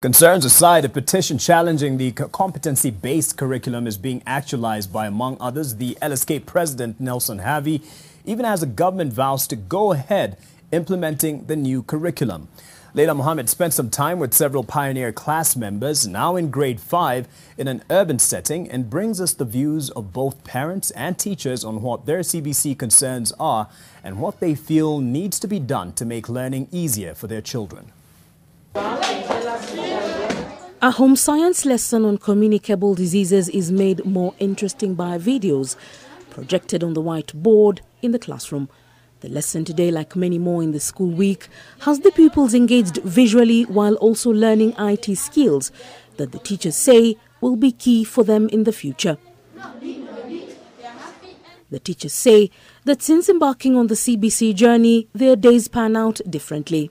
Concerns aside, a petition challenging the competency-based curriculum is being actualized by, among others, the LSK president, Nelson Harvey, even as the government vows to go ahead implementing the new curriculum. Leila Mohammed spent some time with several pioneer class members, now in grade 5, in an urban setting, and brings us the views of both parents and teachers on what their CBC concerns are and what they feel needs to be done to make learning easier for their children. A home science lesson on communicable diseases is made more interesting by videos projected on the whiteboard in the classroom. The lesson today, like many more in the school week, has the pupils engaged visually while also learning IT skills that the teachers say will be key for them in the future. The teachers say that since embarking on the CBC journey, their days pan out differently.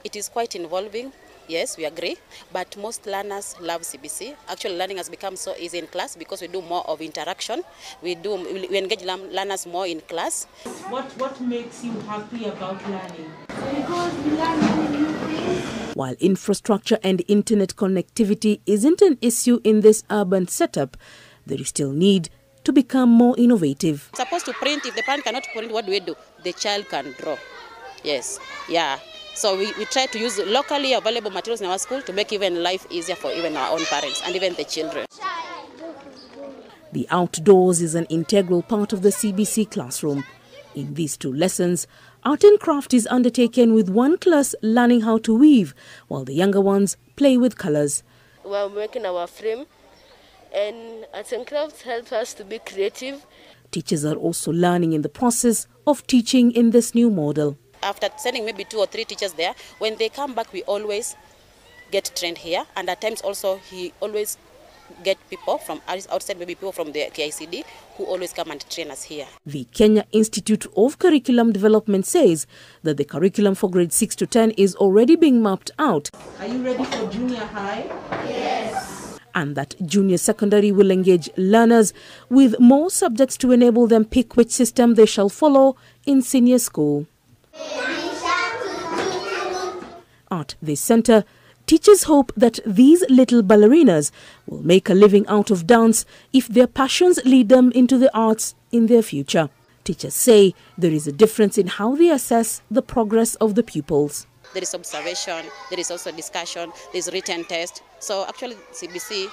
It is quite involving. Yes, we agree, but most learners love CBC. Actually, learning has become so easy in class because we do more of interaction. We engage learners more in class. What makes you happy about learning? Because we learn new things. While infrastructure and internet connectivity isn't an issue in this urban setup, there is still need to become more innovative. Supposed to print, if the parent cannot print, what do? The child can draw. Yes, yeah. So we try to use locally available materials in our school to make even life easier for even our own parents and even the children. The outdoors is an integral part of the CBC classroom. In these two lessons, art and craft is undertaken with one class learning how to weave, while the younger ones play with colors. We're making our frame, and art and crafts help us to be creative. Teachers are also learning in the process of teaching in this new model. After sending maybe 2 or 3 teachers there, when they come back, we always get trained here. And at times also, he always get people from outside, maybe people from the KICD, who always come and train us here. The Kenya Institute of Curriculum Development says that the curriculum for grades 6 to 10 is already being mapped out. Are you ready for junior high? Yes. And that junior secondary will engage learners with more subjects to enable them pick which system they shall follow in senior school. At this center, teachers hope that these little ballerinas will make a living out of dance if their passions lead them into the arts in their future. Teachers say there is a difference in how they assess the progress of the pupils. There is observation, there is also discussion, there is written test. So actually CBC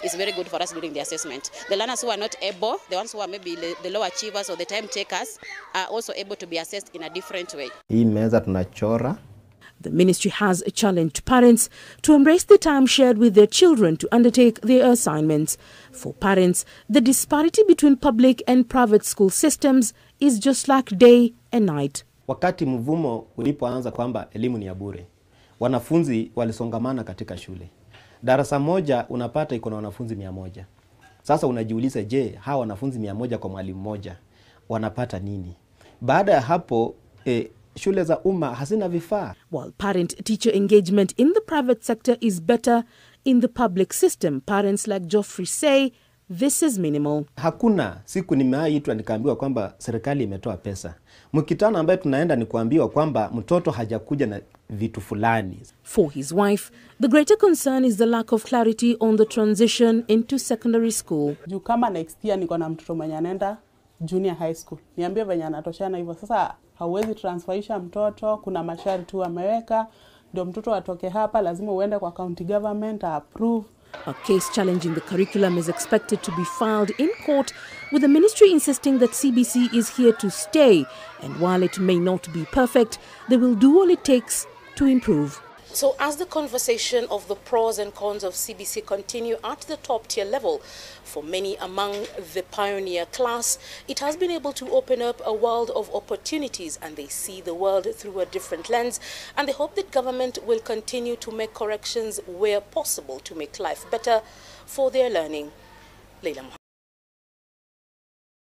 is very good for us during the assessment. The learners who are not able, the ones who are maybe the low achievers or the time takers, are also able to be assessed in a different way. Hii meza tunachora. The ministry has challenged parents to embrace the time shared with their children to undertake their assignments. For parents, the disparity between public and private school systems is just like day and night. Wakati mvumo ulipoanza kwamba elimu ni ya bure, wanafunzi walisongamana katika shule. Darasa moja unapata iko na wanafunzi 100. Sasa unajiuliza, je, hawa wanafunzi 100 kwa mwalimu mmoja wanapata nini? Baada ya hapo shule za umma hazina vifaa. While parent-teacher engagement in the private sector is better in the public system, parents like Geoffrey say this is minimal. Hakuna siku nimeaitwa nikaambiwa kwamba serikali imetoa pesa. Mkutano ambaye tunaenda ni kuambiwa kwamba mtoto hajakuja na vitu fulani. For his wife, the greater concern is the lack of clarity on the transition into secondary school. Juu kama next year niko na mtoto mwenye anaenda junior high school, niambie venye anatoshana hivyo. Sasa hauwezi transferisha mtoto, kuna masharti wameweka, ndio mtoto atoke hapa, lazima uende kwa county government approve. A case challenging the curriculum is expected to be filed in court, with the ministry insisting that CBC is here to stay, and while it may not be perfect, they will do all it takes to improve. So as the conversation of the pros and cons of CBC continue at the top tier level, for many among the pioneer class, it has been able to open up a world of opportunities, and they see the world through a different lens, and they hope that government will continue to make corrections where possible to make life better for their learning. Leila Mohammed.